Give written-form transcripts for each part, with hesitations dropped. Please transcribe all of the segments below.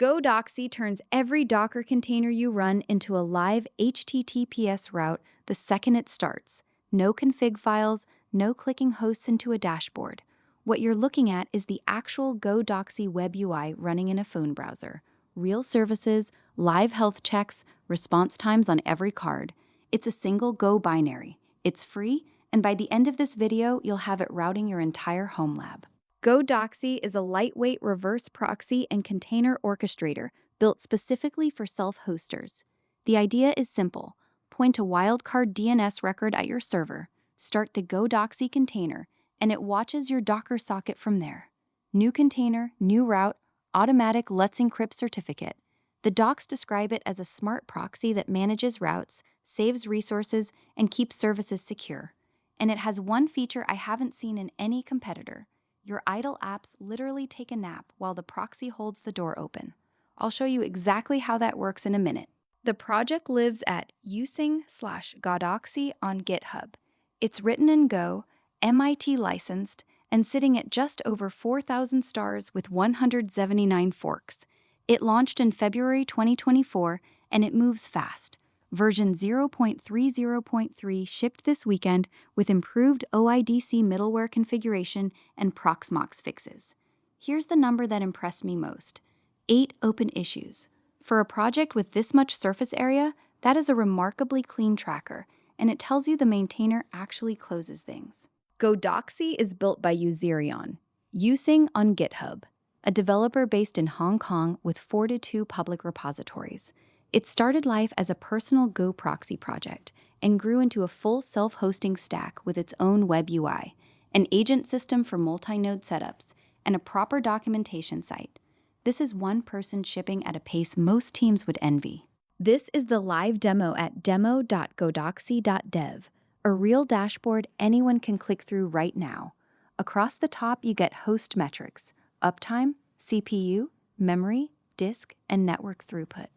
GoDoxy turns every Docker container you run into a live HTTPS route the second it starts. No config files, no clicking hosts into a dashboard. What you're looking at is the actual GoDoxy WebUI running in a phone browser. Real services, live health checks, response times on every card. It's a single Go binary. It's free, and by the end of this video, you'll have it routing your entire home lab. GoDoxy is a lightweight reverse proxy and container orchestrator built specifically for self-hosters. The idea is simple. Point a wildcard DNS record at your server, start the GoDoxy container, and it watches your Docker socket from there. New container, new route, automatic Let's Encrypt certificate. The docs describe it as a smart proxy that manages routes, saves resources, and keeps services secure. And it has one feature I haven't seen in any competitor. Your idle apps literally take a nap while the proxy holds the door open. I'll show you exactly how that works in a minute. The project lives at using/GoDoxy on GitHub. It's written in Go, MIT licensed, and sitting at just over 4,000 stars with 179 forks. It launched in February 2024, and it moves fast. Version 0.30.3 shipped this weekend with improved OIDC middleware configuration and Proxmox fixes. Here's the number that impressed me most: 8 open issues. For a project with this much surface area, that is a remarkably clean tracker, and it tells you the maintainer actually closes things. GoDoxy is built by Uzerion, using on GitHub, a developer based in Hong Kong with 42 public repositories. It started life as a personal Go proxy project and grew into a full self-hosting stack with its own WebUI, an agent system for multi-node setups, and a proper documentation site. This is one person shipping at a pace most teams would envy. This is the live demo at demo.godoxy.dev, a real dashboard anyone can click through right now. Across the top, you get host metrics: uptime, CPU, memory, disk, and network throughput.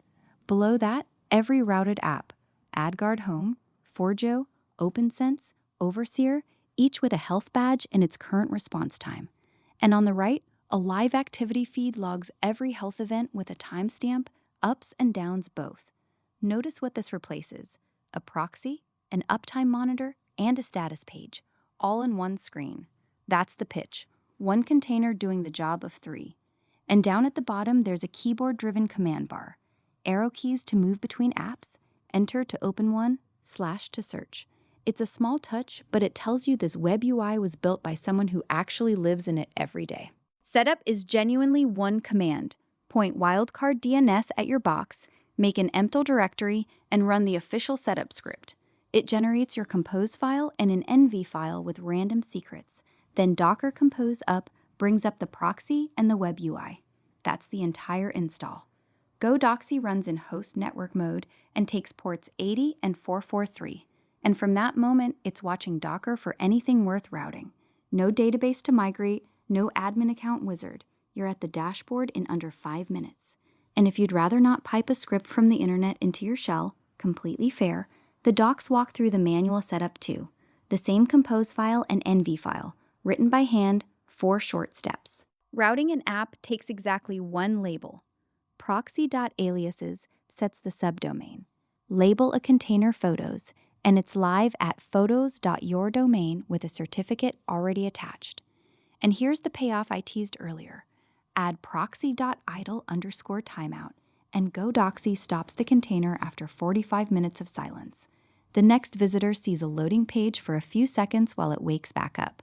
Below that, every routed app: AdGuard Home, Forjo, OpenSense, Overseer, each with a health badge and its current response time. And on the right, a live activity feed logs every health event with a timestamp, ups and downs both. Notice what this replaces: a proxy, an uptime monitor, and a status page, all in one screen. That's the pitch: one container doing the job of 3. And down at the bottom, there's a keyboard-driven command bar. Arrow keys to move between apps, enter to open one, / to search. It's a small touch, but it tells you this WebUI was built by someone who actually lives in it every day. Setup is genuinely one command. Point wildcard DNS at your box, make an empty directory, and run the official setup script. It generates your compose file and an env file with random secrets. Then Docker compose up brings up the proxy and the WebUI. That's the entire install. GoDoxy runs in host network mode and takes ports 80 and 443. And from that moment, it's watching Docker for anything worth routing. No database to migrate, no admin account wizard. You're at the dashboard in under 5 minutes. And if you'd rather not pipe a script from the internet into your shell, completely fair, the docs walk through the manual setup too. The same compose file and env file, written by hand, 4 short steps. Routing an app takes exactly one label. Proxy.aliases sets the subdomain. Label a container photos, and it's live at photos.yourdomain with a certificate already attached. And here's the payoff I teased earlier. Add proxy.idle_timeout, and GoDoxy stops the container after 45 minutes of silence. The next visitor sees a loading page for a few seconds while it wakes back up.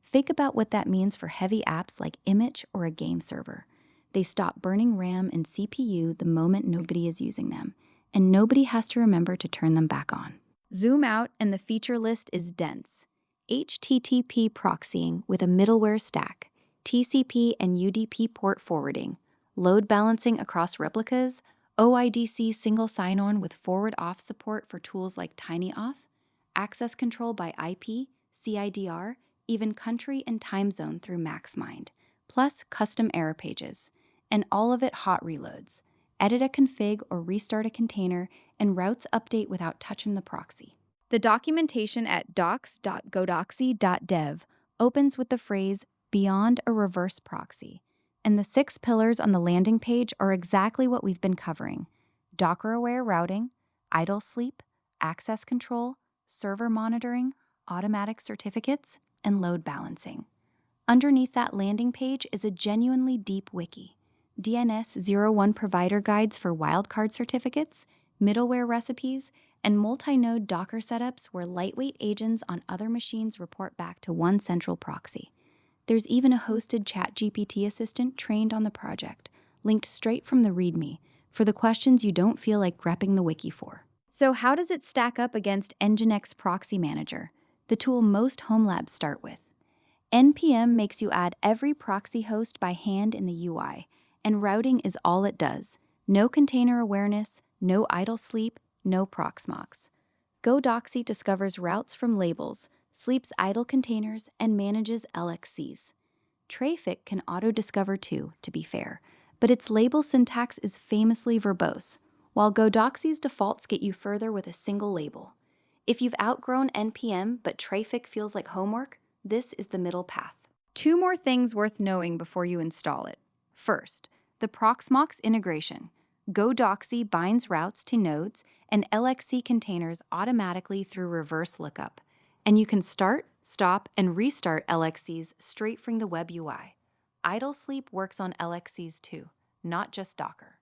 Think about what that means for heavy apps like Image or a game server. They stop burning RAM and CPU the moment nobody is using them, and nobody has to remember to turn them back on. Zoom out and the feature list is dense. HTTP proxying with a middleware stack, TCP and UDP port forwarding, load balancing across replicas, OIDC single sign-on with forward-off support for tools like TinyAuth, access control by IP, CIDR, even country and time zone through MaxMind, plus custom error pages. And all of it hot reloads. Edit a config or restart a container, and routes update without touching the proxy. The documentation at docs.godoxy.dev opens with the phrase "beyond a reverse proxy." And the 6 pillars on the landing page are exactly what we've been covering: Docker-aware routing, idle sleep, access control, server monitoring, automatic certificates, and load balancing. Underneath that landing page is a genuinely deep wiki. DNS-01 provider guides for wildcard certificates, middleware recipes, and multi-node Docker setups where lightweight agents on other machines report back to one central proxy. There's even a hosted ChatGPT assistant trained on the project, linked straight from the README, for the questions you don't feel like grepping the wiki for. So how does it stack up against Nginx Proxy Manager, the tool most homelabs start with? NPM makes you add every proxy host by hand in the UI, and routing is all it does. No container awareness, no idle sleep, no Proxmox. GoDoxy discovers routes from labels, sleeps idle containers, and manages LXCs. Traefik can auto-discover too, to be fair, but its label syntax is famously verbose, while GoDoxy's defaults get you further with a single label. If you've outgrown NPM but Traefik feels like homework, this is the middle path. 2 more things worth knowing before you install it. First, the Proxmox integration. GoDoxy binds routes to nodes and LXC containers automatically through reverse lookup. And you can start, stop, and restart LXCs straight from the WebUI. Idle sleep works on LXCs too, not just Docker.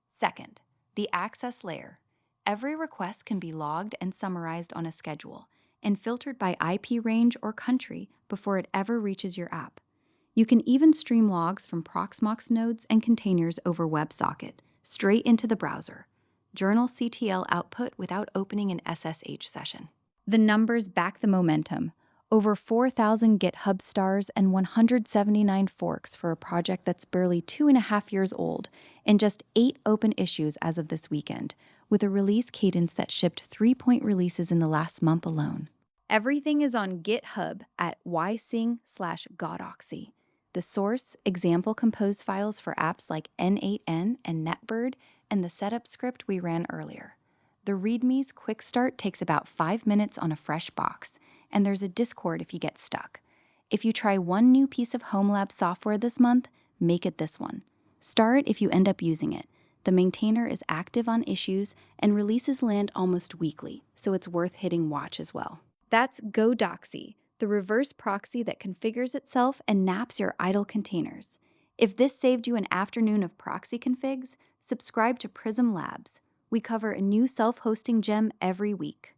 Second, the access layer. Every request can be logged and summarized on a schedule, and filtered by IP range or country before it ever reaches your app. You can even stream logs from Proxmox nodes and containers over WebSocket, straight into the browser. Journal CTL output without opening an SSH session. The numbers back the momentum. Over 4,000 GitHub stars and 179 forks for a project that's barely 2.5 years old, and just 8 open issues as of this weekend, with a release cadence that shipped 3-point releases in the last month alone. Everything is on GitHub at ysing/GoDoxy. The source, example compose files for apps like N8N and NetBird, and the setup script we ran earlier. The README's quick start takes about 5 minutes on a fresh box, and there's a Discord if you get stuck. If you try one new piece of homelab software this month, make it this one. Star it if you end up using it. The maintainer is active on issues, and releases land almost weekly, so it's worth hitting watch as well. That's GoDoxy, the reverse proxy that configures itself and naps your idle containers. If this saved you an afternoon of proxy configs, subscribe to Prism Labs. We cover a new self-hosting gem every week.